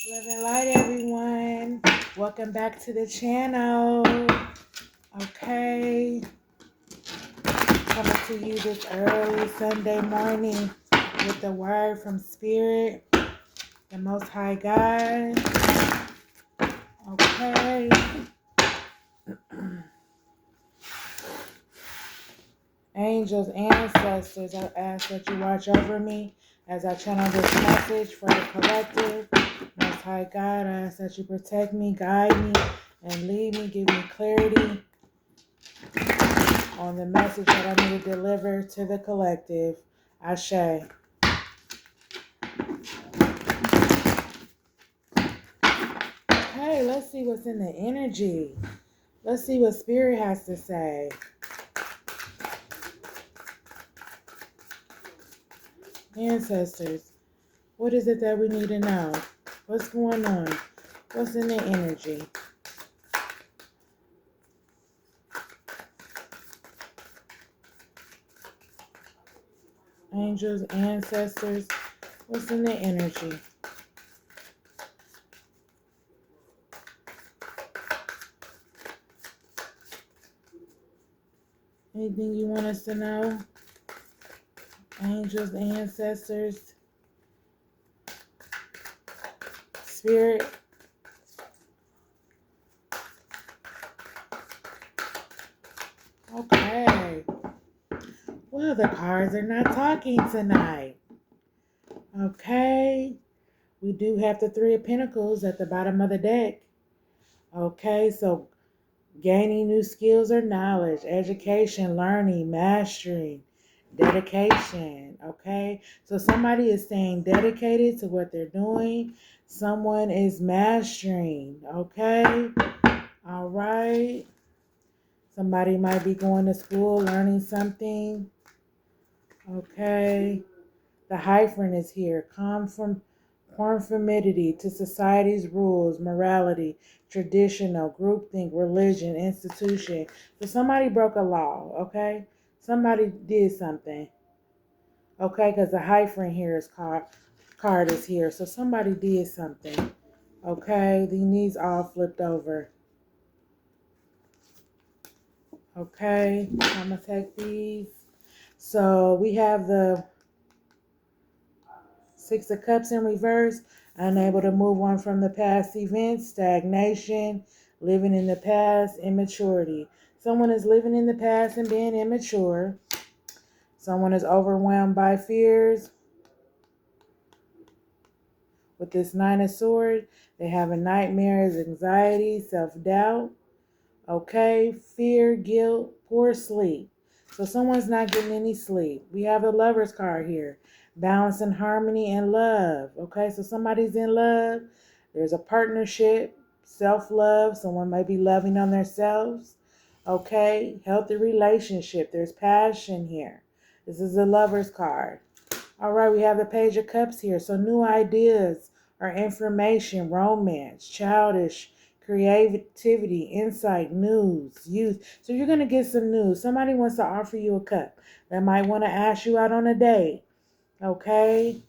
Love and light, everyone. Welcome back to the channel. Okay, coming to you this early Sunday morning with the word from Spirit, the Most High God. Okay. Angels, ancestors, I ask that you watch over me as I channel this message for the collective. Most High God, I ask that you protect me, guide me, and lead me, give me clarity on the message that I need to deliver to the collective. Ashe. Hey, let's see what's in the energy. Let's see what Spirit has to say. Ancestors, what is it that we need to know? What's going on? What's in the energy? Angels, ancestors, what's in the energy? Anything you want us to know? Angels, ancestors, Spirit. Okay. Well, the cards are not talking tonight. Okay. We do have the Three of Pentacles at the bottom of the deck. Okay, so gaining new skills or knowledge, education, learning, mastering, dedication. Okay, so somebody is staying dedicated to what they're doing. Someone is mastering. Okay, all right. Somebody might be going to school, learning something. Okay, the Hyphen is here. Conformity to society's rules, morality, traditional, groupthink, religion, institution. So somebody broke a law, okay? Somebody did something, okay? Because the Hyphen here is card is here. So somebody did something, okay? These all flipped over, okay? I'm going to take these. So we have the Six of Cups in reverse, unable to move on from the past events, stagnation, living in the past, immaturity. Someone is living in the past and being immature. Someone is overwhelmed by fears. With this Nine of Swords, they have nightmares, anxiety, self-doubt. Okay, fear, guilt, poor sleep. So someone's not getting any sleep. We have a Lover's card here. Balance and harmony and love. Okay, so somebody's in love. There's a partnership, self-love. Someone might be loving on themselves. Okay, healthy relationship. There's passion here. This is a Lover's card. All right, we have the Page of Cups here. So new ideas or information, romance, childish, creativity, insight, news, youth. So you're going to get some news. Somebody wants to offer you a cup. They might want to ask you out on a date. Okay.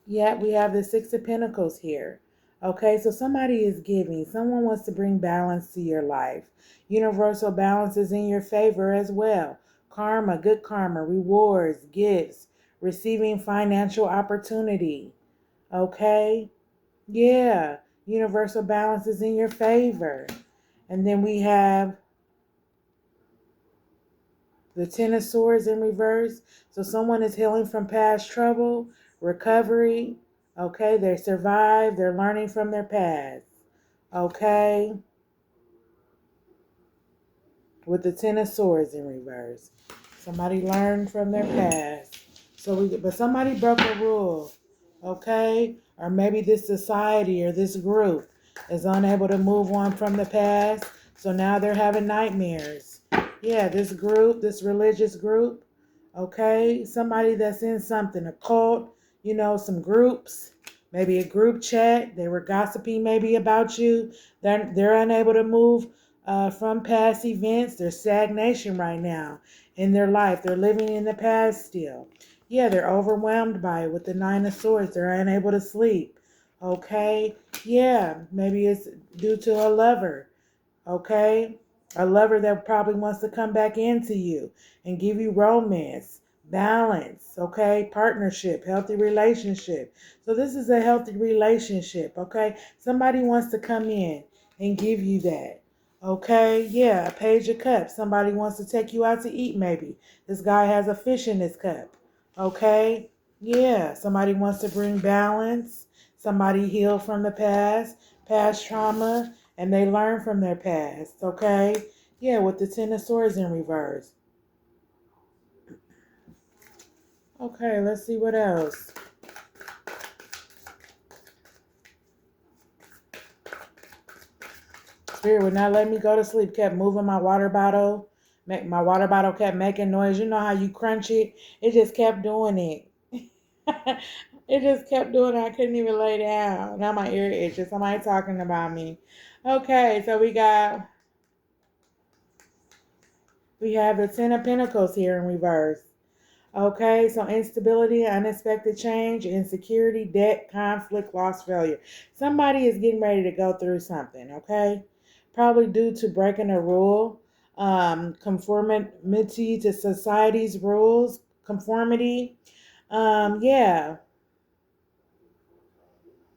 Yeah, we have the Six of Pentacles here. Okay, so somebody is giving. Someone wants to bring balance to your life. Universal balance is in your favor as well. Karma, good karma, rewards, gifts, receiving financial opportunity. Okay, yeah, universal balance is in your favor. And then we have the Ten of Swords in reverse. So someone is healing from past trouble, recovery. Okay, they survived. They're learning from their past. Okay, with the Ten of Swords in reverse. Somebody learned from their past. But somebody broke a rule. Okay, or maybe this society or this group is unable to move on from the past. So now they're having nightmares. Yeah, this group, this religious group, okay, somebody that's in something, a cult, some groups, maybe a group chat. They were gossiping maybe about you. They're unable to move from past events. There's stagnation right now. in their life. They're living in the past still. Yeah, they're overwhelmed by it with the Nine of Swords. They're unable to sleep. Okay? Yeah, maybe it's due to a lover. Okay? A lover that probably wants to come back into you and give you romance, balance, okay? Partnership, healthy relationship. So this is a healthy relationship, okay? Somebody wants to come in and give you that. Okay, yeah, a page of cups. Somebody wants to take you out to eat, maybe. This guy has a fish in his cup. Okay, yeah, somebody wants to bring balance. Somebody healed from the past trauma, and they learn from their past. Okay, yeah, with the Ten of Swords in reverse. Okay, let's see what else. Spirit would not let me go to sleep. Kept moving my water bottle. My water bottle kept making noise. You know how you crunch it? It just kept doing it. It just kept doing it. I couldn't even lay down. Now my ear itches. Somebody talking about me. Okay, so we have the Ten of Pentacles here in reverse. Okay, so instability, unexpected change, insecurity, debt, conflict, loss, failure. Somebody is getting ready to go through something, okay? Probably due to breaking a rule, conformity to society's rules, conformity. Yeah,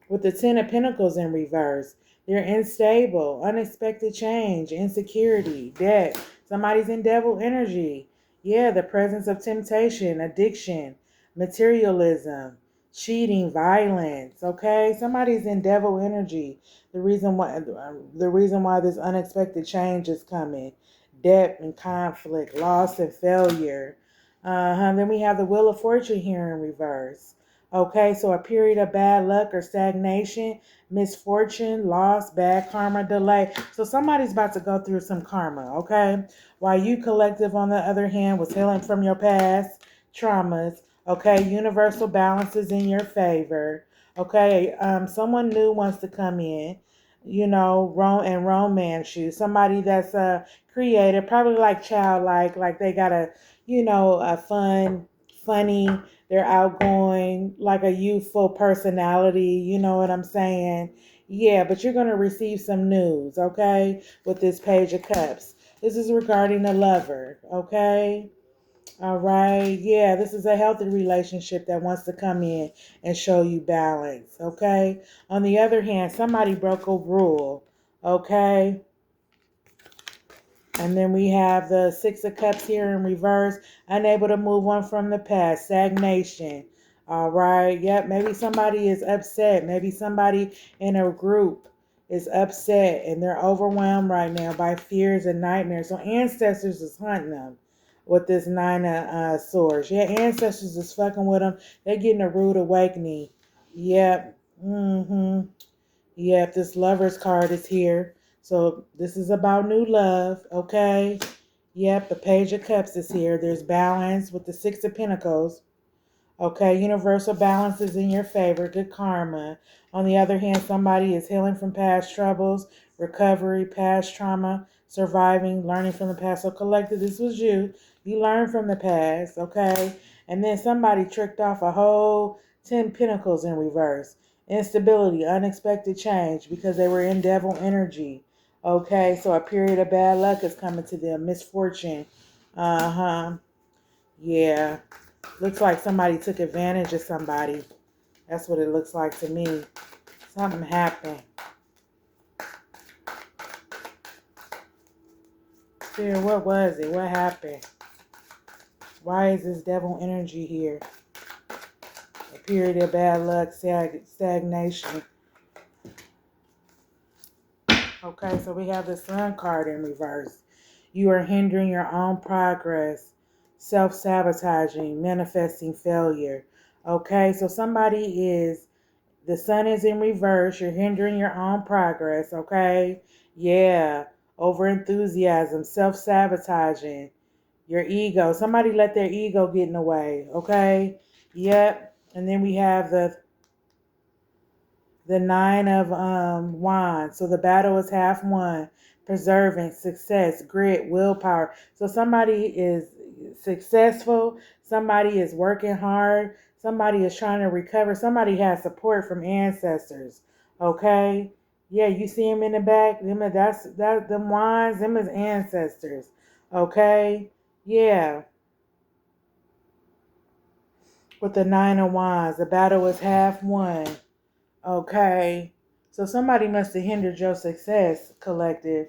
with the Ten of Pentacles in reverse. They're unstable, unexpected change, insecurity, debt. Somebody's in devil energy. Yeah, the presence of temptation, addiction, materialism, cheating, violence. Okay, somebody's in devil energy. The reason why this unexpected change is coming, debt and conflict, loss and failure. Then we have the Wheel of Fortune here in reverse. Okay, so a period of bad luck or stagnation, misfortune, loss, bad karma, delay. So somebody's about to go through some karma, okay? While you collective, on the other hand, was healing from your past traumas, okay? Universal balance is in your favor, okay? Someone new wants to come in, and romance you. Somebody that's creative, probably like childlike, like they got a funny, they're outgoing, like a youthful personality, you know what I'm saying? Yeah, but you're going to receive some news, okay, with this Page of Cups. This is regarding a lover, okay? All right. Yeah, this is a healthy relationship that wants to come in and show you balance, okay? On the other hand, somebody broke a rule, okay? And then we have the Six of Cups here in reverse, unable to move on from the past, stagnation. All right. Yep. Maybe somebody is upset. Maybe somebody in a group is upset and they're overwhelmed right now by fears and nightmares. So ancestors is hunting them with this Nine of Swords. Yeah, ancestors is fucking with them. They're getting a rude awakening. Yep. Mm-hmm. Yep, this Lover's card is here. So this is about new love, okay? Yep, the Page of Cups is here. There's balance with the Six of Pentacles. Okay, universal balance is in your favor, good karma. On the other hand, somebody is healing from past troubles, recovery, past trauma, surviving, learning from the past. So collective, this was you. You learned from the past, okay? And then somebody tricked off a whole 10 pentacles in reverse. Instability, unexpected change because they were in devil energy. Okay, so a period of bad luck is coming to them, misfortune. Uh-huh. Yeah. Looks like somebody took advantage of somebody. That's what it looks like to me. Something happened. Spirit, what was it? What happened? Why is this devil energy here? A period of bad luck, stagnation. Okay, so we have the Sun card in reverse. You are hindering your own progress, self-sabotaging, manifesting failure. Okay, so the Sun is in reverse. You're hindering your own progress, okay? Yeah. Over enthusiasm, self-sabotaging, your ego. Somebody let their ego get in the way, okay? Yep. And then we have the Nine of Wands. So the battle is half won. Preserving, success, grit, willpower. So somebody is successful. Somebody is working hard. Somebody is trying to recover. Somebody has support from ancestors. Okay? Yeah, you see them in the back. Them wands, them is ancestors. Okay? Yeah. With the 9 of Wands, the battle is half won. Okay? So somebody must have hindered your success, collective.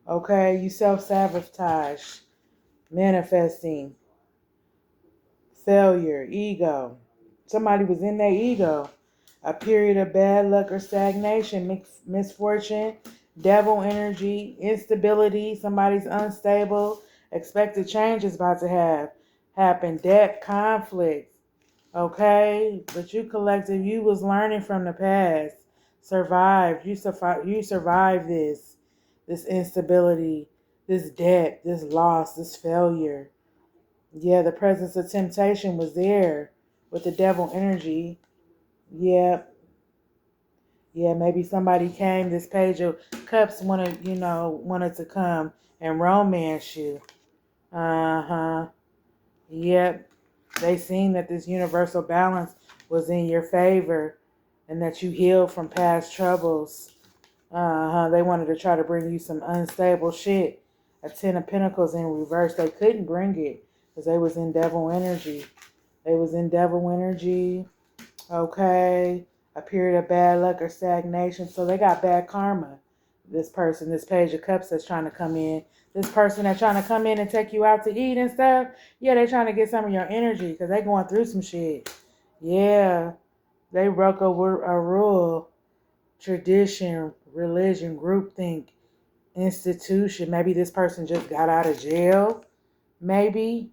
Okay? You self-sabotage. Manifesting. Failure, ego. Somebody was in their ego. A period of bad luck or stagnation, misfortune, devil energy, instability. Somebody's unstable. Expected change is about to happen. Debt, conflict. Okay, but you collective, you was learning from the past. Survived. You survived this instability, this debt, this loss, this failure. Yeah, the presence of temptation was there with the devil energy. Yeah, yeah, maybe somebody came, this Page of Cups wanted to come and romance you. Uh-huh. Yep. They seen that this universal balance was in your favor and that you healed from past troubles. Uh-huh. They wanted to try to bring you some unstable shit. A 10 of Pentacles in reverse. They couldn't bring it because they was in devil energy. They was in devil energy. Okay. A period of bad luck or stagnation. So they got bad karma. This person, this Page of Cups that's trying to come in. This person that's trying to come in and take you out to eat and stuff. Yeah, they trying to get some of your energy because they going through some shit. Yeah. They broke a rule, tradition, religion, groupthink, institution. Maybe this person just got out of jail. Maybe.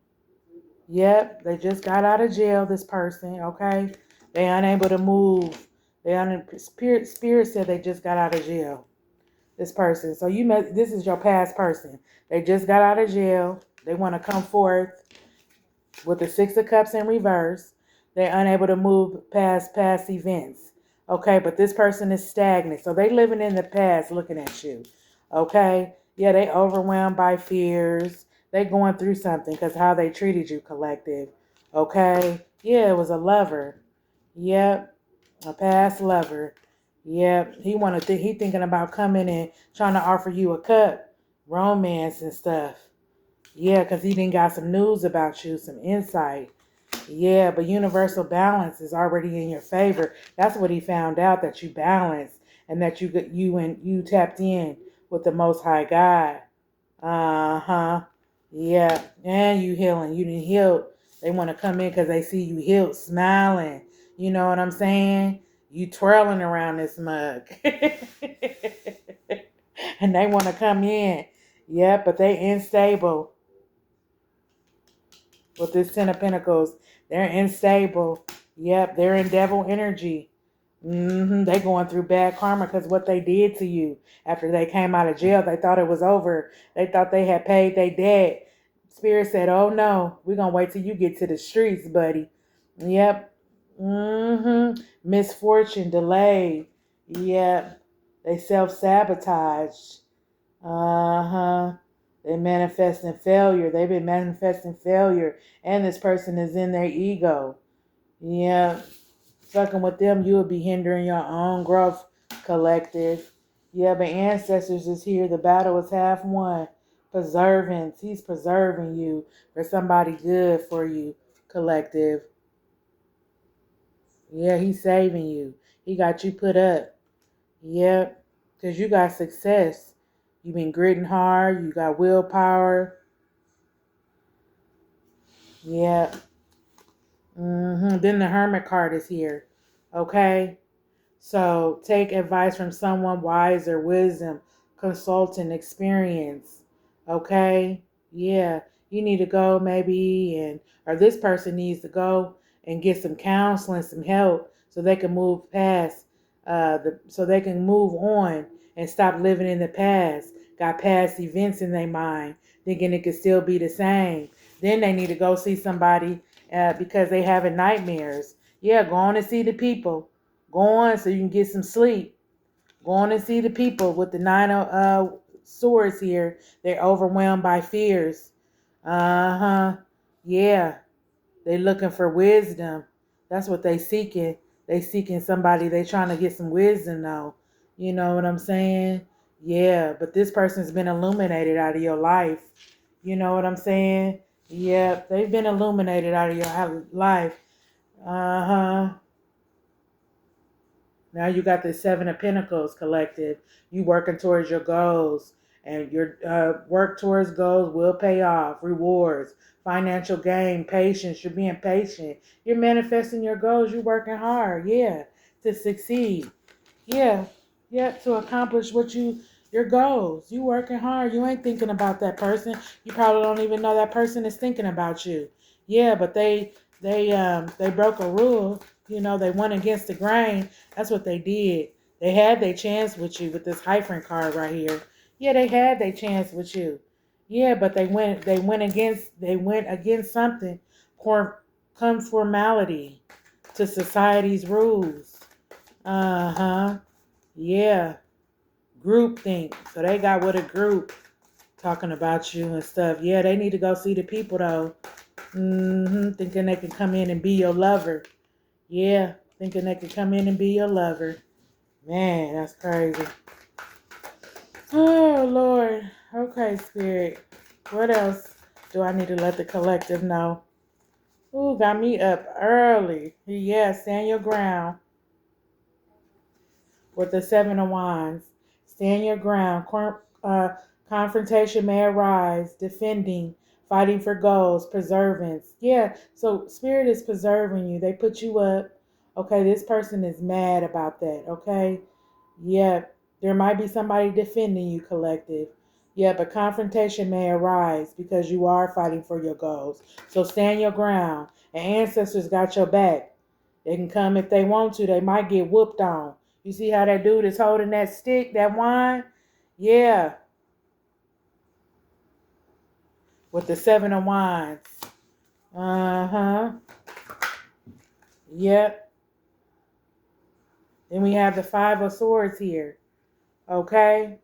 Yep, they just got out of jail, this person, okay? They unable to move. Spirit said they just got out of jail, this person. So this is your past person. They just got out of jail. They want to come forth with the 6 of Cups in reverse. They're unable to move past events. Okay, but this person is stagnant. So they living in the past looking at you. Okay? Yeah, they overwhelmed by fears. They going through something because how they treated you, collective. Okay? Yeah, it was a lover. Yep. A past lover. Yep. He thinking about coming and trying to offer you a cup. Romance and stuff. Yeah, because he didn't got some news about you, some insight. Yeah, but universal balance is already in your favor. That's what he found out, that you balanced and that you tapped in with the Most High God. Uh-huh. Yeah, and you healing. You didn't heal. They want to come in because they see you healed, smiling. You know what I'm saying? You twirling around this mug. And they want to come in. Yeah, but they unstable. With this 10 of Pentacles, they're unstable. Yep, they're in devil energy. They going through bad karma because what they did to you after they came out of jail, they thought it was over. They thought they had paid their debt. Spirit said, "Oh no, we're gonna wait till you get to the streets, buddy." Yep. Misfortune, delay. Yep. They self-sabotage. Uh-huh. They manifesting failure. They've been manifesting failure. And this person is in their ego. Yeah. Fucking with them, you will be hindering your own growth, collective. Yeah, but ancestors is here. The battle is half won. Preservance. He's preserving you for somebody good for you, collective. Yeah, he's saving you. He got you put up. Yep. Because you got success. You've been gritting hard. You got willpower. Yeah. Then the Hermit card is here. Okay. So take advice from someone wiser, wisdom, consultant, experience. Okay? Yeah. You need to go maybe or this person needs to go and get some counseling, some help so they can move past so they can move on and stop living in the past. Got past events in their mind, thinking it could still be the same. Then they need to go see somebody because they having nightmares. Yeah, go on and see the people. Go on so you can get some sleep. Go on and see the people with the 9 of Swords here. They're overwhelmed by fears. Uh-huh. Yeah, they looking for wisdom. That's what they seeking. They seeking somebody. They trying to get some wisdom though. You know what I'm saying? Yeah, but this person's been illuminated out of your life. You know what I'm saying? Yep, they've been illuminated out of your life. Uh-huh. Now you got the Seven of Pentacles collective. You working towards your goals, and your work towards goals will pay off. Rewards, financial gain, patience. You're being patient. You're manifesting your goals. You're working hard. Yeah, to succeed. Yeah, yeah, to accomplish your goals. You working hard. You ain't thinking about that person. You probably don't even know that person is thinking about you. Yeah, but they broke a rule. You know, they went against the grain. That's what they did. They had their chance with you with this hyphen card right here. Yeah, they had their chance with you. Yeah, but they went against something. Conformality to society's rules. Uh-huh. Yeah. Group think. So they got with a group talking about you and stuff. Yeah, they need to go see the people though. Thinking they can come in and be your lover. Yeah, thinking they can come in and be your lover. Man, that's crazy. Oh, Lord. Okay, Spirit. What else do I need to let the collective know? Ooh, got me up early. Yeah, stand your ground with the Seven of Wands. Stand your ground. Confrontation may arise. Defending. Fighting for goals. Preservance. Yeah, so Spirit is preserving you. They put you up. Okay, this person is mad about that. Okay? Yeah, there might be somebody defending you, collective. Yeah, but confrontation may arise because you are fighting for your goals. So stand your ground. And ancestors got your back. They can come if they want to. They might get whooped on. You see how that dude is holding that stick, that wine? Yeah, with the Seven of Wands. Uh-huh. Yep. Then we have the Five of Swords here. Okay?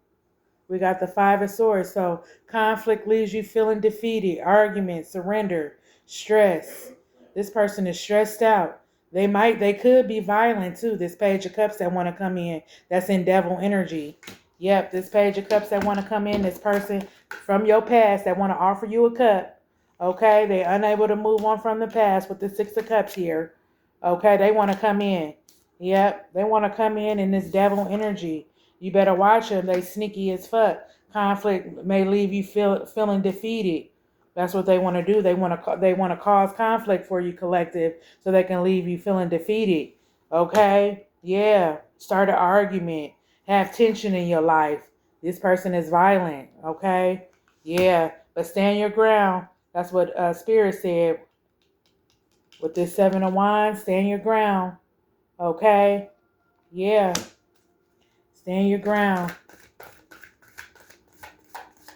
We got the Five of Swords. So conflict leaves you feeling defeated, argument, surrender, stress. This person is stressed out. They could be violent too. This Page of Cups that want to come in, that's in devil energy. Yep, this Page of Cups that want to come in, this person from your past that want to offer you a cup. Okay, they're unable to move on from the past with the Six of Cups here. Okay, they want to come in. Yep, they want to come in this devil energy. You better watch them. They sneaky as fuck. Conflict may leave you feeling defeated. That's what they want to do. They want to cause conflict for you, collective, so they can leave you feeling defeated. Okay? Yeah. Start an argument. Have tension in your life. This person is violent. Okay? Yeah. But stand your ground. That's what Spirit said. With this Seven of Wands, stand your ground. Okay? Yeah. Stand your ground.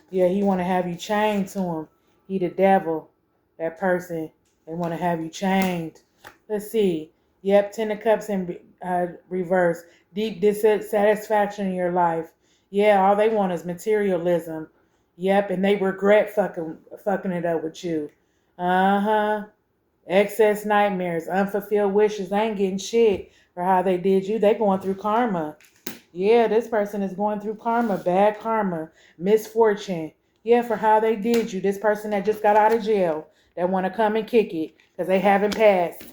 Yeah, he want to have you chained to him. He the devil, that person. They want to have you chained. Let's see. Yep, Ten of Cups in reverse. Deep dissatisfaction in your life. Yeah, all they want is materialism. Yep, and they regret fucking it up with you. Uh-huh. Excess nightmares, unfulfilled wishes. They ain't getting shit for how they did you. They going through karma. Yeah, this person is going through karma, bad karma, misfortune. Yeah, for how they did you. This person that just got out of jail, that want to come and kick it because they haven't passed.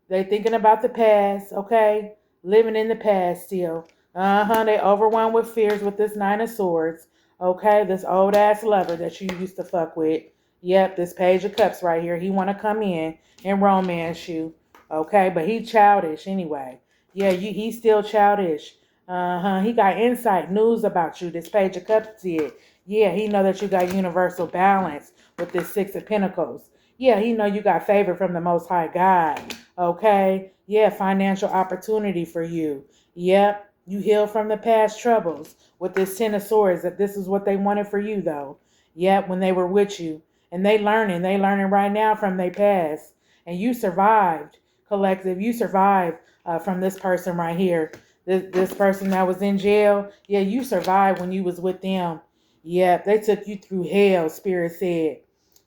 They thinking about the past, okay? Living in the past still. They overwhelmed with fears with this Nine of Swords. Okay, this old ass lover that you used to fuck with. Yep, this Page of Cups right here. He want to come in and romance you. Okay, but he childish anyway. Yeah, he's still childish. He got insight, news about you. This Page of Cups did. Yeah, he know that you got universal balance with this Six of Pentacles. Yeah, he know you got favor from the Most High God. Okay? Yeah, financial opportunity for you. Yep, you heal from the past troubles with this Ten of Swords. That this is what they wanted for you, though. Yep, when they were with you. And they learning right now from their past. And you survived, collective. You survived from this person right here. This person that was in jail. Yeah, you survived when you was with them. Yep, they took you through hell, Spirit said.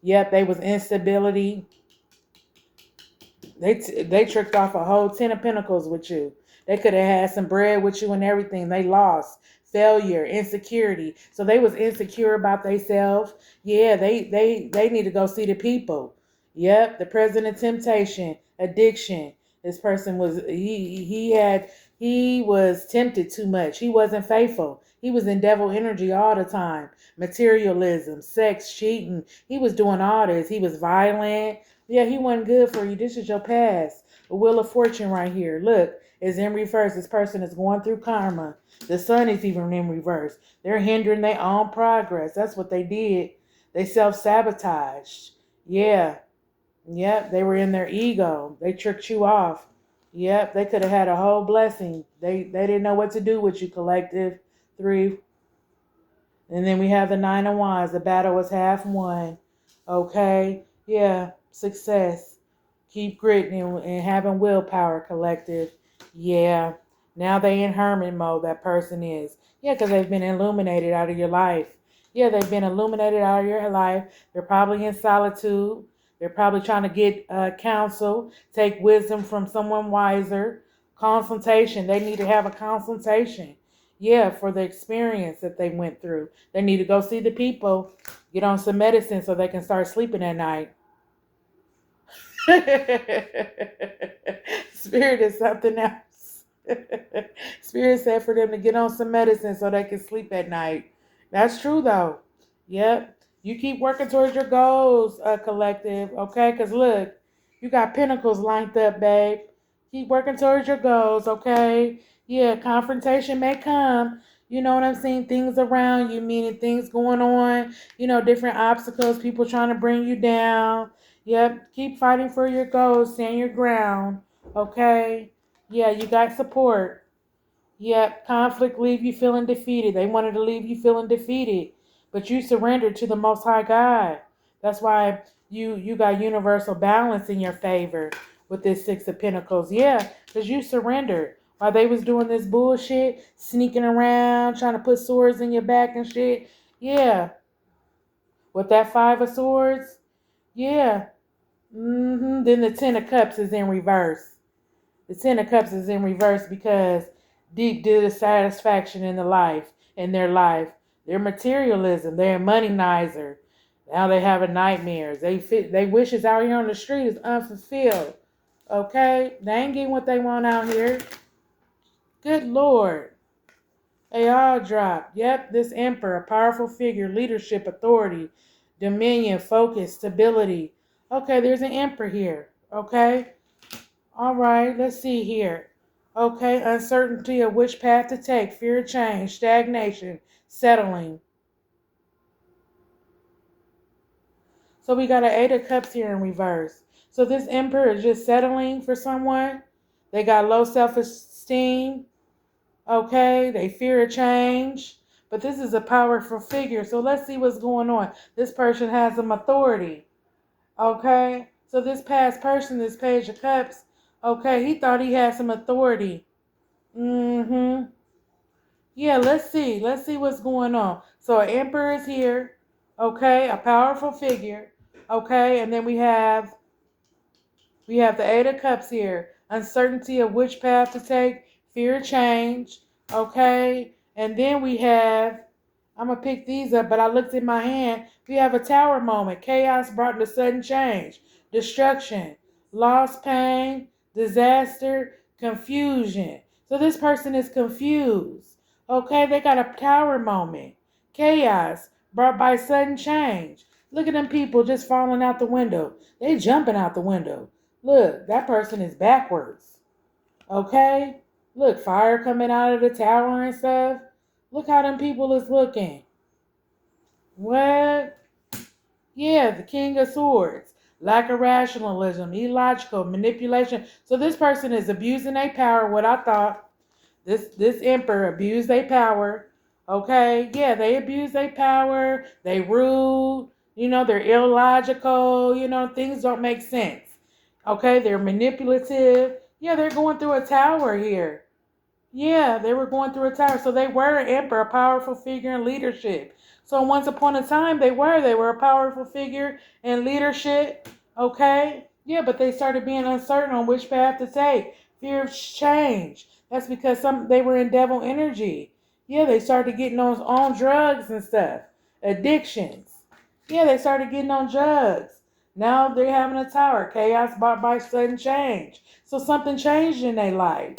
Yep, they was instability. They tricked off a whole 10 of Pentacles with you. They could have had some bread with you and everything. They lost. Failure, insecurity. So they was insecure about themselves. Yeah, they need to go see the people. Yep, the president temptation, addiction. This person was he was tempted too much. He wasn't faithful. He was in devil energy all the time. Materialism, sex, cheating. He was doing all this. He was violent. Yeah, he wasn't good for you. This is your past. The Wheel of Fortune right here. Look, is in reverse. This person is going through karma. The sun is even in reverse. They're hindering their own progress. That's what they did. They self-sabotaged. Yeah. Yep. They were in their ego. They tricked you off. Yep. They could have had a whole blessing. They didn't know what to do with you, collective. 3. And then we have the 9 of Wands. The battle was half won. Okay. Yeah. Success. Keep gritting and having willpower, collective. Yeah. Now they in hermit mode, that person is. Yeah, because they've been illuminated out of your life. Yeah, they've been illuminated out of your life. They're probably in solitude. They're probably trying to get counsel, take wisdom from someone wiser. Consultation. They need to have a consultation. Yeah, for the experience that they went through. They need to go see the people, get on some medicine so they can start sleeping at night. Spirit is something else. Spirit said for them to get on some medicine so they can sleep at night. That's true though. Yep. You keep working towards your goals, collective, okay? Because look, you got pentacles lined up, babe. Keep working towards your goals, okay? Yeah, confrontation may come. You know what I'm saying? Things around you, meaning things going on, different obstacles, people trying to bring you down. Yep, keep fighting for your goals, stand your ground, okay? Yeah, you got support. Yep, conflict leave you feeling defeated. They wanted to leave you feeling defeated, but you surrendered to the Most High God. That's why you got universal balance in your favor with this 6 of Pentacles. Yeah, because you surrendered. While they was doing this bullshit, sneaking around, trying to put swords in your back and shit. Yeah, with that 5 of Swords. Yeah. Then the 10 of Cups is in reverse. The 10 of Cups is in reverse because deep dissatisfaction in their life. Their materialism, their moneynizer. Now they having nightmares. They wishes out here on the street is unfulfilled. Okay? They ain't getting what they want out here. Good Lord. They all dropped. Yep, this Emperor, a powerful figure, leadership, authority, dominion, focus, stability. Okay, there's an Emperor here. Okay? All right, let's see here. Okay, uncertainty of which path to take, fear of change, stagnation, settling. So we got an 8 of Cups here in reverse. So this Emperor is just settling for someone. They got low self-esteem. Okay, they fear a change. But this is a powerful figure. So let's see what's going on. This person has some authority. Okay, so this past person, this Page of Cups, okay, he thought he had some authority. Yeah, let's see. Let's see what's going on. So an Emperor is here. Okay, a powerful figure. Okay, and then we have the 8 of Cups here. Uncertainty of which path to take, fear of change. Okay, and then we have, I'm going to pick these up, but I looked in my hand. We have a Tower moment. Chaos brought the sudden change. Destruction. Loss, pain, disaster, confusion. So this person is confused. Okay, they got a Tower moment. Chaos brought by sudden change. Look at them people just falling out the window. They jumping out the window. Look, that person is backwards. Okay? Look, fire coming out of the tower and stuff. Look how them people is looking. What? Yeah, the King of Swords. Lack of rationalism, illogical, manipulation. So this person is abusing their power, what I thought. This Emperor abused their power. Okay? Yeah, they abuse their power. They rude. They're illogical. Things don't make sense. Okay? They're manipulative. Yeah, they're going through a tower here. Yeah, they were going through a tower. So they were an emperor, a powerful figure in leadership. So once upon a time, they were a powerful figure in leadership. Okay? Yeah, but they started being uncertain on which path to take. Fear of change. That's because they were in devil energy. Yeah, they started getting on drugs and stuff. Addictions. Yeah, they started getting on drugs. Now they're having a tower. Chaos brought by sudden change. So something changed in their life.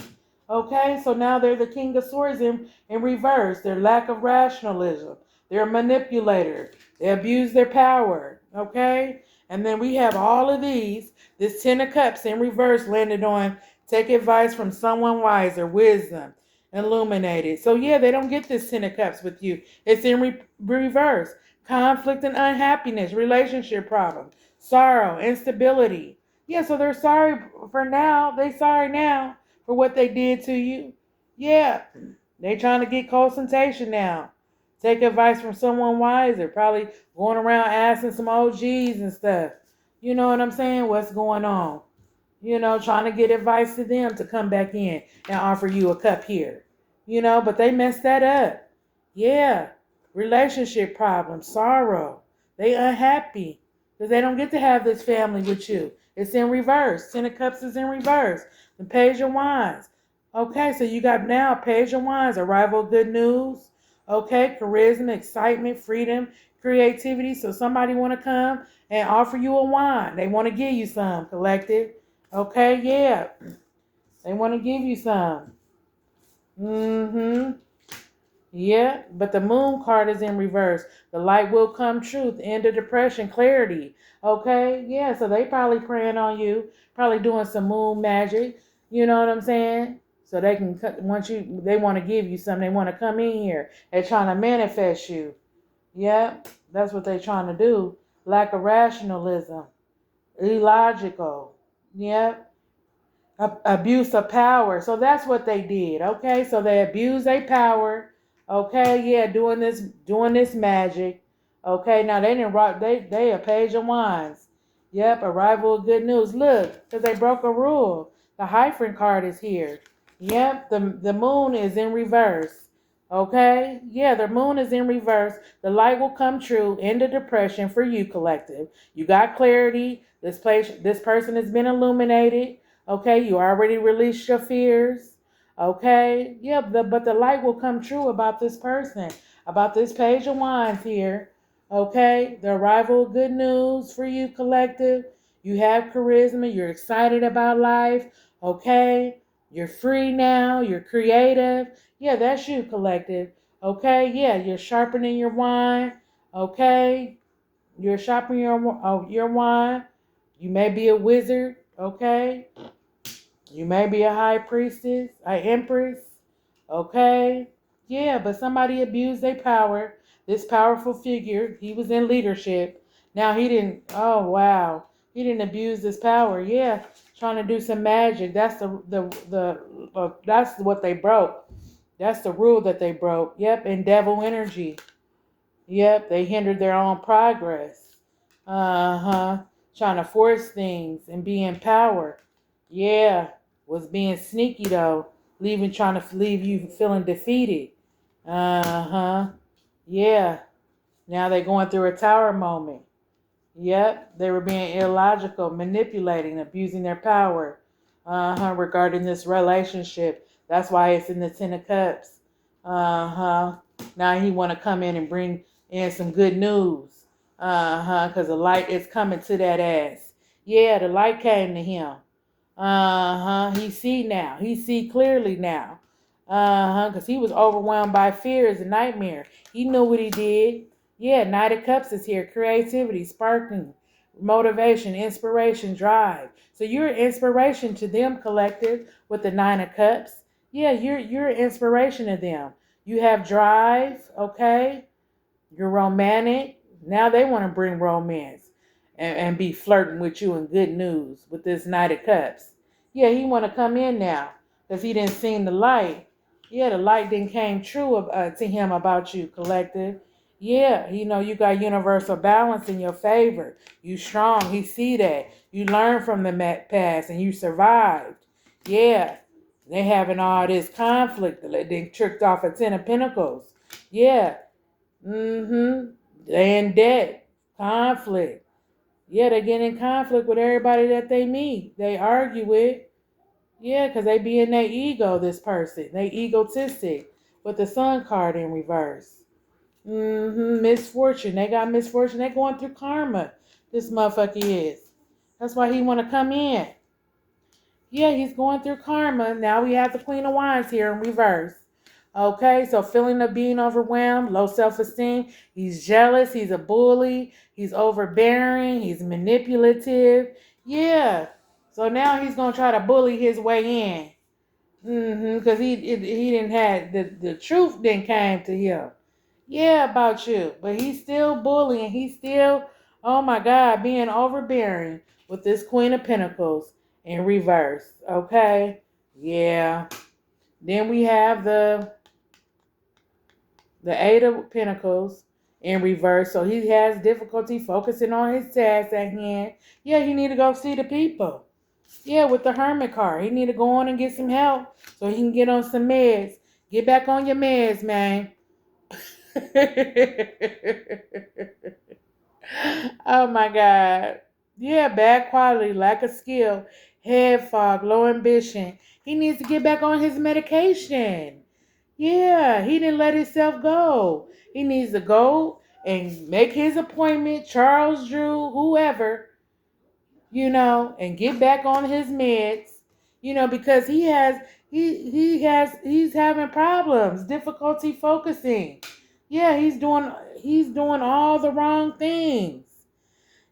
Okay, so now they're the king of swords in reverse. Their lack of rationalism. They're a manipulator. They abuse their power. Okay? And then we have all of these. This Ten of Cups in reverse landed on take advice from someone wiser, wisdom, illuminated. So yeah, they don't get this Ten of Cups with you. It's in reverse. Conflict and unhappiness, relationship problems, sorrow, instability. Yeah, so they're sorry for now. They sorry now for what they did to you. Yeah, they trying to get consultation now. Take advice from someone wiser. Probably going around asking some OGs and stuff. You know what I'm saying? What's going on? Trying to get advice to them to come back in and offer you a cup here. But they messed that up. Yeah, relationship problems, sorrow. They unhappy because they don't get to have this family with you. It's in reverse. Ten of Cups is in reverse. The Page of Wands. Okay, so you got now Page of Wands, arrival of good news. Okay, charisma, excitement, freedom, creativity. So somebody want to come and offer you a wand. They want to give you some, collective. Okay, yeah. They want to give you some. Mm-hmm. Yeah, but the moon card is in reverse. The light will come, truth, end of depression, clarity. Okay, yeah, so they probably praying on you, probably doing some moon magic. You know what I'm saying? So they can they want to give you something. They want to come in here. They're trying to manifest you. Yeah, that's what they're trying to do. Lack of rationalism, illogical. Yep, abuse of power. So that's what they did. Okay, so they abused their power. Okay, yeah, doing this magic. Okay, now they didn't rock. They a Page of Wands. Yep, arrival of good news. Look, because they broke a rule. The Hyphen card is here. Yep, the moon is in reverse. Okay, yeah, the moon is in reverse. The light will come true. End of depression for you, collective. You got clarity. This person has been illuminated. Okay, you already released your fears. Okay, yeah, but the light will come true about this person, about this Page of Wands here. Okay, the arrival of good news for you, collective. You have charisma. You're excited about life. Okay, you're free now. You're creative. Yeah, that's you, collective. Okay, yeah, you're sharpening your wine. Okay, you're sharpening your wine. You may be a wizard. Okay, you may be a high priestess, an empress, okay? Yeah, but somebody abused their power. This powerful figure, he was in leadership. Now he didn't, oh wow, he didn't abuse his power. Yeah, trying to do some magic. That's that's what they broke. That's the rule that they broke. Yep, and devil energy. Yep, they hindered their own progress. Uh-huh. Trying to force things and be in power. Yeah, was being sneaky though, trying to leave you feeling defeated. Uh-huh. Yeah. Now they're going through a tower moment. Yep, they were being illogical, manipulating, abusing their power. Regarding this relationship. That's why it's in the Ten of Cups. Uh-huh. Now he want to come in and bring in some good news. Because the light is coming to that ass. Yeah, the light came to him. He see now. He see clearly now. Because he was overwhelmed by fears and nightmare. He knew what he did. Yeah, Knight of Cups is here. Creativity, sparking, motivation, inspiration, drive. So you're an inspiration to them, collective, with the Nine of Cups. Yeah, you're an inspiration to them. You have drive, okay? You're romantic. Now they want to bring romance and be flirting with you and good news with this Knight of Cups. Yeah, he want to come in now because he didn't see the light. Yeah, the light didn't came true to him about you, collective. Yeah, you got universal balance in your favor. You strong. He see that. You learn from the past and you survived. Yeah, They having all this conflict. They tricked off a 10 of Pentacles. Yeah. Mm-hmm. They in debt. Conflict. Yeah, they get in conflict with everybody that they meet. They argue with. Yeah, because they be in their ego, this person. They egotistic. With the Sun card in reverse. Mm-hmm. Misfortune. They got misfortune. They going through karma. This motherfucker is. That's why he want to come in. Yeah, he's going through karma. Now we have the Queen of Wands here in reverse. Okay, so feeling of being overwhelmed, low self-esteem. He's jealous. He's a bully. He's overbearing. He's manipulative. Yeah. So now he's going to try to bully his way in. Because he didn't have, the truth didn't came to him. Yeah, about you. But he's still bullying. He's still, oh my God, being overbearing with this Queen of Pentacles in reverse. Okay? Yeah. Then we have the Eight of Pentacles in reverse. So he has difficulty focusing on his task at hand. Yeah, he need to go see the people. Yeah, with the Hermit card. He need to go on and get some help so he can get on some meds. Get back on your meds, man. Oh my God. Yeah, bad quality, lack of skill, head fog, low ambition. He needs to get back on his medication. Yeah, he didn't let himself go. He needs to go and make his appointment, Charles Drew, whoever, and get back on his meds, because he's having problems, difficulty focusing. Yeah, he's doing all the wrong things.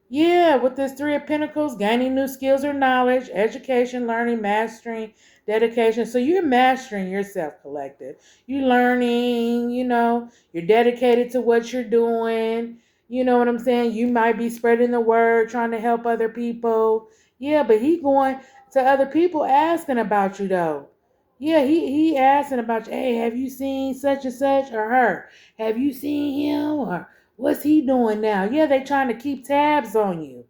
Yeah, with this Three of Pentacles, gaining new skills or knowledge, education, learning, mastering, dedication. So you're mastering yourself, collective. You're learning, you're dedicated to what you're doing. You know what I'm saying? You might be spreading the word, trying to help other people. Yeah, but he going to other people asking about you, though. Yeah, he asking about you. Hey, have you seen such and such or her? Have you seen him or what's he doing now? Yeah, they trying to keep tabs on you.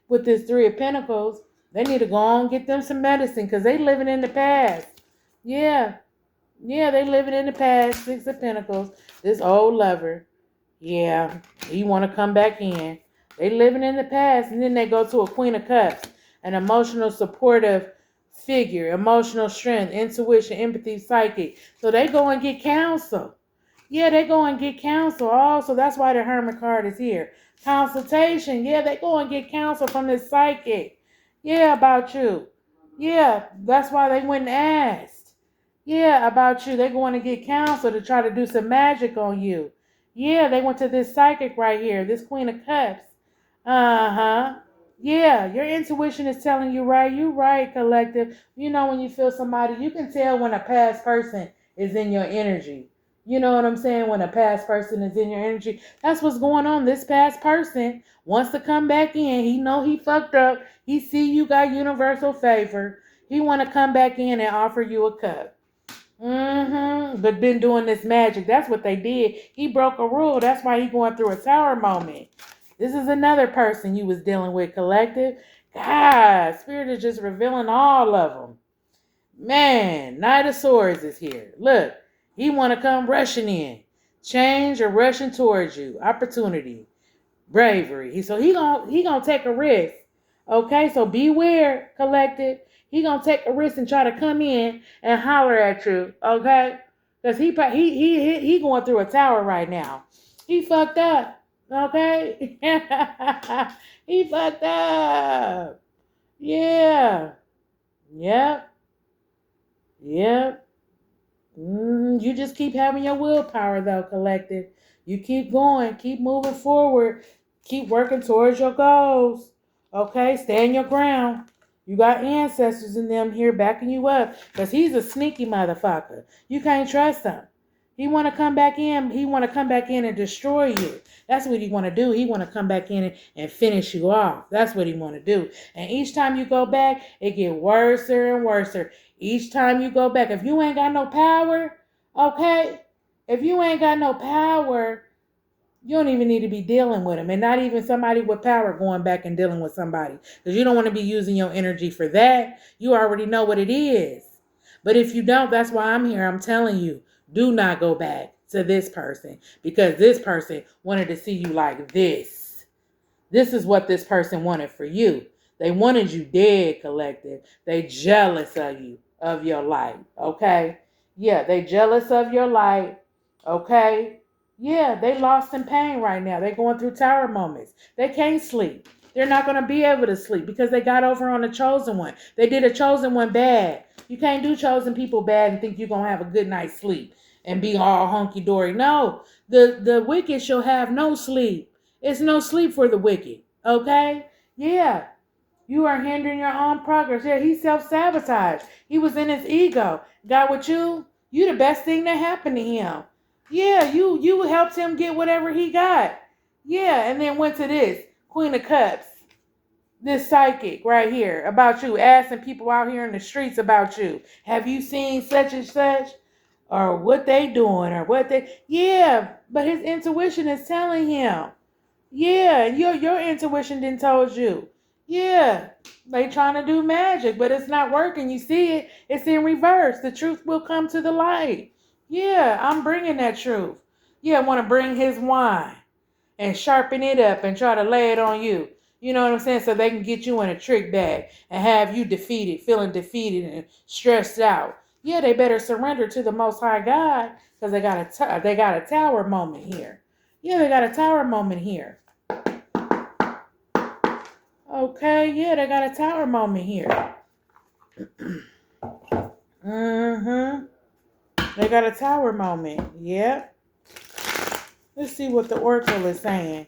With this Three of Pentacles, they need to go on and get them some medicine because they living in the past. Yeah. Yeah, they living in the past. Six of Pentacles. This old lover. Yeah, he want to come back in. They living in the past, and then they go to a Queen of Cups, an emotional, supportive figure, emotional strength, intuition, empathy, psychic. So they go and get counsel. Yeah, they go and get counsel. Oh, so that's why the Hermit card is here. Consultation. Yeah, they go and get counsel from this psychic. Yeah, about you. Yeah, that's why they went and asked. Yeah, about you. They're going to get counsel to try to do some magic on you. Yeah, they went to this psychic right here, this Queen of Cups. Uh-huh. Yeah, your intuition is telling you right. You right, collective. When you feel somebody, you can tell when a past person is in your energy. You know what I'm saying? When a past person is in your energy. That's what's going on. This past person wants to come back in. He know he fucked up. He see you got universal favor. He want to come back in and offer you a cup. But been doing this magic. That's what they did. He broke a rule. That's why he going through a tower moment. This is another person you was dealing with, collective. God, Spirit is just revealing all of them. Man, Knight of Swords is here. Look, he want to come rushing in. Change or rushing towards you. Opportunity. Bravery. So he gonna take a risk. Okay, so beware, collective. He gonna take a risk and try to come in and holler at you. Okay, because he going through a tower right now. He fucked up. Okay, he fucked up. Yeah. Yep. Yep. You just keep having your willpower, though, collective. You keep going, keep moving forward, keep working towards your goals. Okay, stand your ground. You got ancestors in them here backing you up, because he's a sneaky motherfucker. You can't trust him. He want to come back in. He want to come back in and destroy you. That's what he want to do. He want to come back in and finish you off. That's what he want to do. And each time you go back, it get worse and worse. Each time you go back, if you ain't got no power, okay? If you ain't got no power, you don't even need to be dealing with him. And not even somebody with power going back and dealing with somebody. Because you don't want to be using your energy for that. You already know what it is. But if you don't, that's why I'm here. I'm telling you, do not go back to this person, because this person wanted to see you like this. This is what this person wanted for you. They wanted you dead, collective. They jealous of you, of your light. Okay? Yeah, they jealous of your light. Okay? Yeah, they lost in pain right now. They going through tower moments. They can't sleep. They're not going to be able to sleep because they got over on the chosen one. They did a chosen one bad. You can't do chosen people bad and think you're going to have a good night's sleep and be all hunky-dory. No, the wicked shall have no sleep. It's no sleep for the wicked. Okay? Yeah. You are hindering your own progress. Yeah, he self-sabotaged. He was in his ego. Got with you? You the best thing that happened to him. Yeah, you helped him get whatever he got. Yeah, and then went to this. Queen of Cups. This psychic right here about you. Asking people out here in the streets about you. Have you seen such and such? Or what they doing? Or what they... Yeah, but his intuition is telling him. Yeah, your intuition didn't told you. Yeah, they trying to do magic, but it's not working. You see it? It's in reverse. The truth will come to the light. Yeah, I'm bringing that truth. Yeah, I want to bring his wine and sharpen it up and try to lay it on you. You know what I'm saying? So they can get you in a trick bag and have you defeated, feeling defeated and stressed out. Yeah, they better surrender to the Most High God because they got a tower moment here. Yeah, they got a tower moment here. Okay, yeah, they got a tower moment here. Mm-hmm. They got a tower moment. Yep. Let's see what the oracle is saying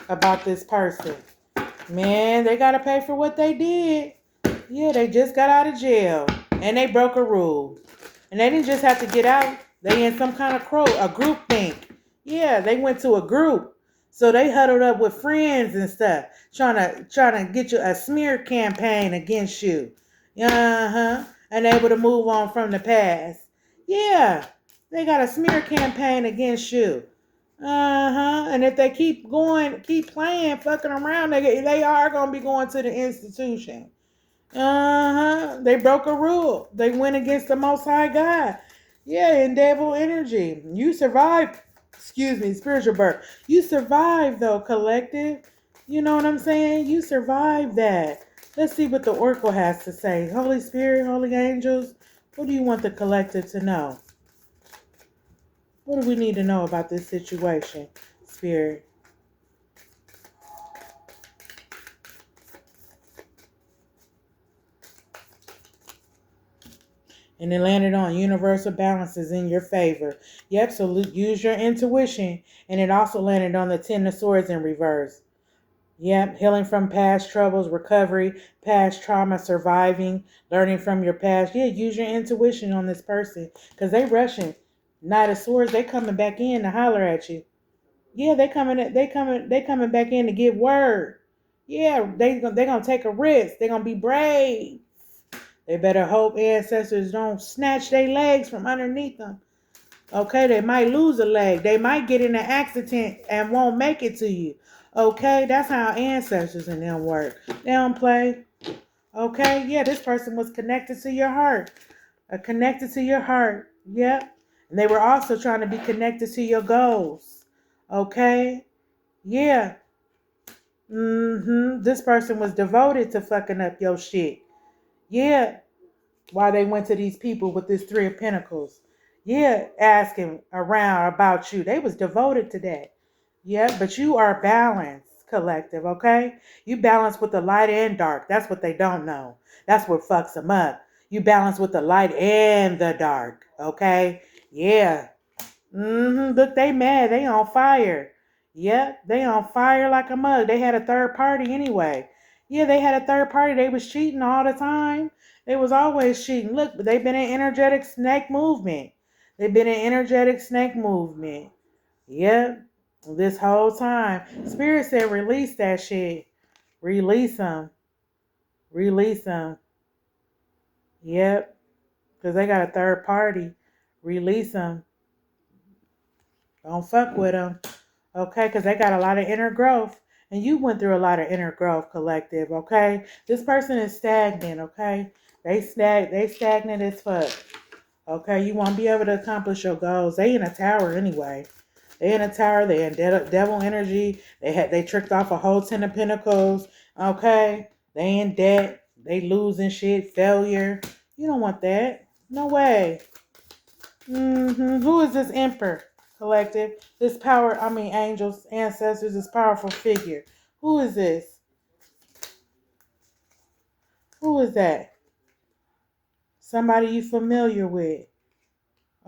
about this person. Man, they got to pay for what they did. Yeah, they just got out of jail. And they broke a rule. And they didn't just have to get out. They in some kind of a group think. Yeah, they went to a group. So they huddled up with friends and stuff, trying to get you a smear campaign against you. Uh-huh. And able to move on from the past. Yeah, they got a smear campaign against you. Uh-huh. And if they keep playing, fucking around, they are going to be going to the institution. Uh-huh. They broke a rule. They went against the Most High God. Yeah, in devil energy. You survived. Excuse me, spiritual birth. You survived, though, collective. You know what I'm saying? You survived that. Let's see what the oracle has to say. Holy Spirit, holy angels, what do you want the collective to know? What do we need to know about this situation, Spirit? And it landed on universal balances in your favor. Yep, so use your intuition. And it also landed on the Ten of Swords in reverse. Yep, healing from past troubles, recovery, past trauma, surviving, learning from your past. Yeah, use your intuition on this person. Because they rushing. Knight of Swords, they coming back in to holler at you. Yeah, they coming back in to give word. Yeah, they gonna take a risk. They gonna be brave. They better hope ancestors don't snatch their legs from underneath them. Okay, they might lose a leg. They might get in an accident and won't make it to you. Okay, that's how ancestors and them work. They don't play. Okay, yeah, this person was connected to your heart. Connected to your heart. Yep. And they were also trying to be connected to your goals. Okay? Yeah. Mm-hmm. This person was devoted to fucking up your shit. Yeah. While they went to these people with this Three of Pentacles. Yeah, asking around about you. They was devoted to that. Yeah, but you are balanced, collective, okay? You balance with the light and dark. That's what they don't know. That's what fucks them up. You balance with the light and the dark, okay? Yeah. Look, they mad. They on fire. Yep, they on fire like a mug. They had a third party anyway. Yeah, they had a third party. They was cheating all the time. They was always cheating. Look, they've been in energetic snake movement. They've been in energetic snake movement. Yep, this whole time. Spirit said release that shit. Release them. Release them. Yep, because they got a third party. Release them. Don't fuck with them. Okay, because they got a lot of inner growth. And you went through a lot of inner growth, collective, okay? This person is stagnant, okay? They stagnant as fuck. Okay, you won't be able to accomplish your goals. They in a tower anyway. They in a tower. They in devil energy. They tricked off a whole 10 of Pentacles. Okay, they in debt. They losing shit. Failure. You don't want that. No way. Who is this Emperor collective? This power. I mean, angels, ancestors. This powerful figure. Who is this? Who is that? Somebody you familiar with.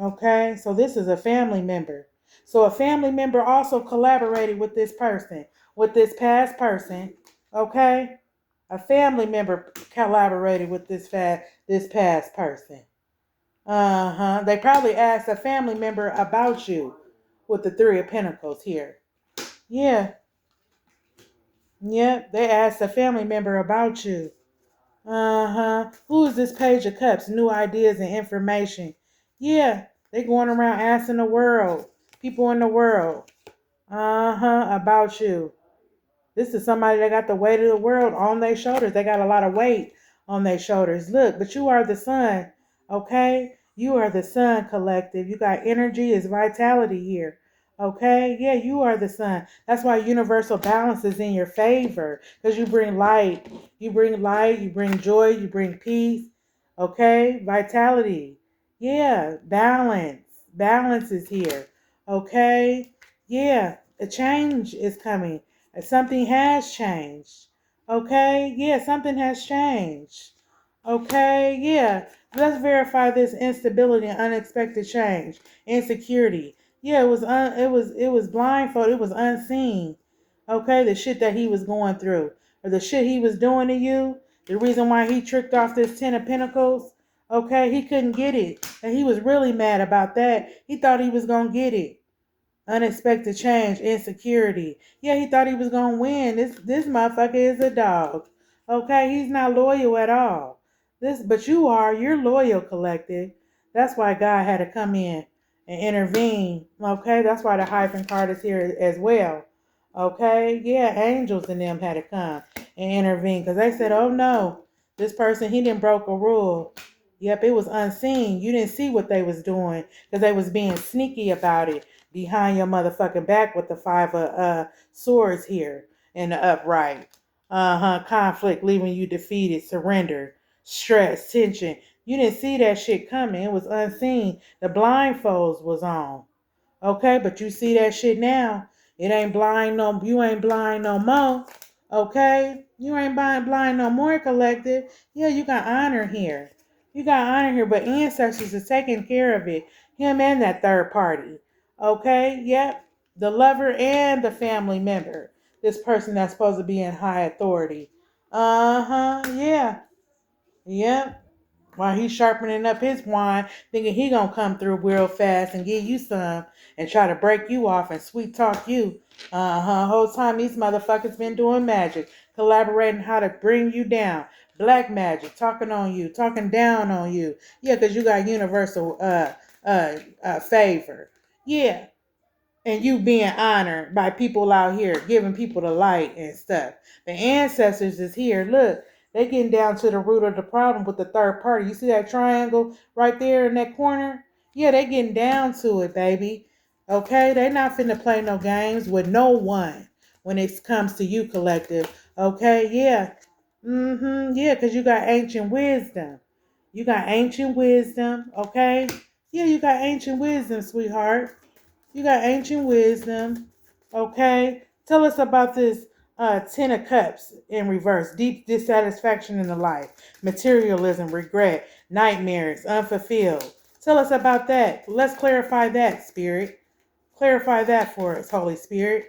Okay, so this is a family member. So a family member also collaborated with this person, with this past person. Okay, a family member collaborated with this past person. They probably asked a family member about you, with the Three of Pentacles here. Yeah, yeah. They asked a family member about you. Who is this Page of Cups? New ideas and information. Yeah, they going around asking the world, people in the world, about you. This is somebody that got the weight of the world on their shoulders. They got a lot of weight on their shoulders. Look, but you are the sun, okay? You are the sun, collective. You got energy, is vitality here. Okay? Yeah, you are the sun. That's why universal balance is in your favor. Because you bring light. You bring light, you bring joy, you bring peace. Okay? Vitality. Yeah, balance. Balance is here. Okay? Yeah, a change is coming. Something has changed. Okay? Yeah, something has changed. Okay? Yeah. Let's verify this instability and unexpected change. Insecurity. Yeah, it was blindfold. It was unseen. Okay? The shit that he was going through. Or the shit he was doing to you. The reason why he tricked off this 10 of Pentacles. Okay? He couldn't get it. And he was really mad about that. He thought he was gonna get it. Unexpected change, insecurity. Yeah, he thought he was gonna win. This motherfucker is a dog. Okay, he's not loyal at all. But you are. You're loyal, collective. That's why God had to come in and intervene. Okay, that's why the hyphen card is here as well. Okay, yeah, angels and them had to come and intervene because they said, "Oh no, this person he didn't broke a rule." Yep, it was unseen. You didn't see what they was doing because they was being sneaky about it behind your motherfucking back with the 5 of swords here in the upright. Conflict leaving you defeated, surrender, stress, tension. You didn't see that shit coming. It was unseen. The blindfolds was on. Okay, but you see that shit now. It ain't blind no, you ain't blind no more. Okay? You ain't blind no more, collective. Yeah, you got honor here. You got honor here, but ancestors are taking care of it. Him and that third party. Okay? Yep. The lover and the family member. This person that's supposed to be in high authority. Yeah. Yep. While he's sharpening up his wine, thinking he gonna come through real fast and give you some and try to break you off and sweet talk you. Whole time these motherfuckers been doing magic, collaborating how to bring you down. Black magic, talking on you, talking down on you. Yeah, because you got universal favor. Yeah, and you being honored by people out here, giving people the light and stuff. The ancestors is here. Look, they getting down to the root of the problem with the third party. You see that triangle right there in that corner? Yeah, they getting down to it, baby. Okay, they not finna play no games with no one when it comes to you, collective. Okay, yeah. Yeah, because you got ancient wisdom. You got ancient wisdom, okay? Yeah, you got ancient wisdom, sweetheart. You got ancient wisdom. Okay. Tell us about this 10 of Cups in reverse. Deep dissatisfaction in the life. Materialism, regret, nightmares, unfulfilled. Tell us about that. Let's clarify that, Spirit. Clarify that for us, Holy Spirit.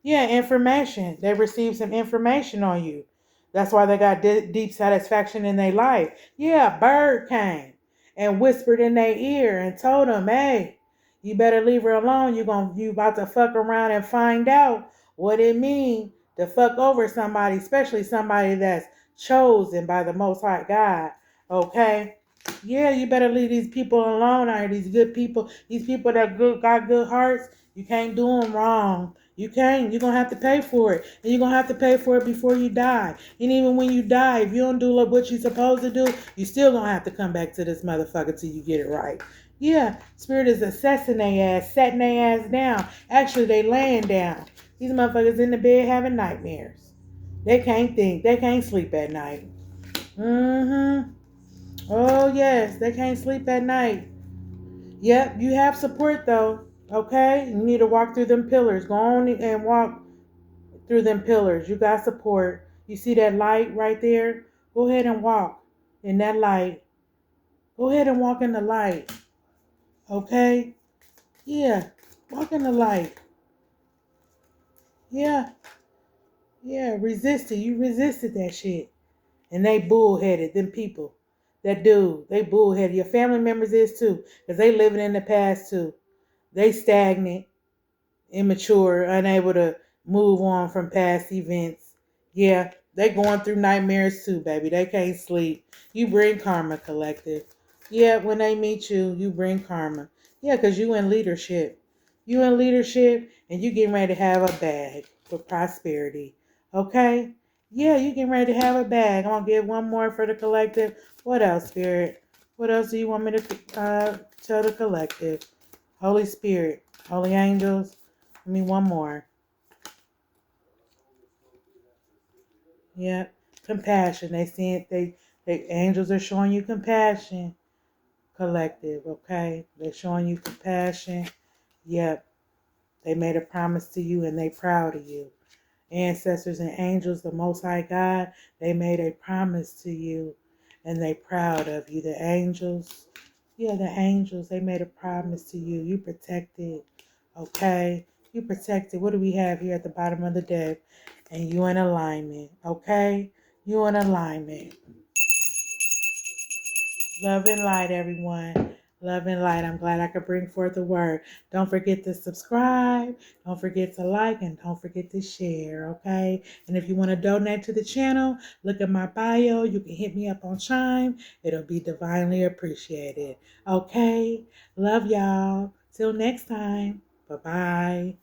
Yeah, information. They received some information on you. That's why they got deep satisfaction in their life. Yeah, a bird came and whispered in their ear and told them, "Hey, you better leave her alone. You about to fuck around and find out what it means to fuck over somebody, especially somebody that's chosen by the Most High God." Okay? Yeah, you better leave these people alone out here. These good people, these people that got good hearts. You can't do them wrong. You can't. You're going to have to pay for it. And you're going to have to pay for it before you die. And even when you die, if you don't do what you're supposed to do, you still going to have to come back to this motherfucker till you get it right. Yeah, spirit is assessing their ass, setting their ass down. Actually, they laying down. These motherfuckers in the bed having nightmares. They can't think. They can't sleep at night. Mm-hmm. Oh, yes. They can't sleep at night. Yep, you have support, though. Okay? You need to walk through them pillars. Go on and walk through them pillars. You got support. You see that light right there? Go ahead and walk in that light. Go ahead and walk in the light. Okay? Yeah. Walk in the light. Yeah. Yeah. Resist it. You resisted that shit. And they bullheaded, them people. That dude, they bullheaded. Your family members is too. Because they living in the past too. They stagnant, immature, unable to move on from past events. Yeah, they going through nightmares too, baby. They can't sleep. You bring karma, collective. Yeah, when they meet you, you bring karma. Yeah, because you in leadership. You in leadership and you getting ready to have a bag for prosperity. Okay? Yeah, you getting ready to have a bag. I'm going to give one more for the collective. What else, Spirit? What else do you want me to tell the collective? Holy Spirit, Holy Angels. Give me one more. Yep. Compassion. They see it. They angels are showing you compassion. Collective. Okay. They're showing you compassion. Yep. They made a promise to you and they proud of you. Ancestors and angels, the Most High God, they made a promise to you and they proud of you. The angels, yeah, the angels, they made a promise to you. You protected, okay? You protected. What do we have here at the bottom of the deck? And you in alignment, okay? You in alignment. Love and light, everyone. Love and light. I'm glad I could bring forth the word. Don't forget to subscribe. Don't forget to like and don't forget to share, okay? And if you want to donate to the channel, look at my bio. You can hit me up on Chime. It'll be divinely appreciated, okay? Love y'all. Till next time. Bye-bye.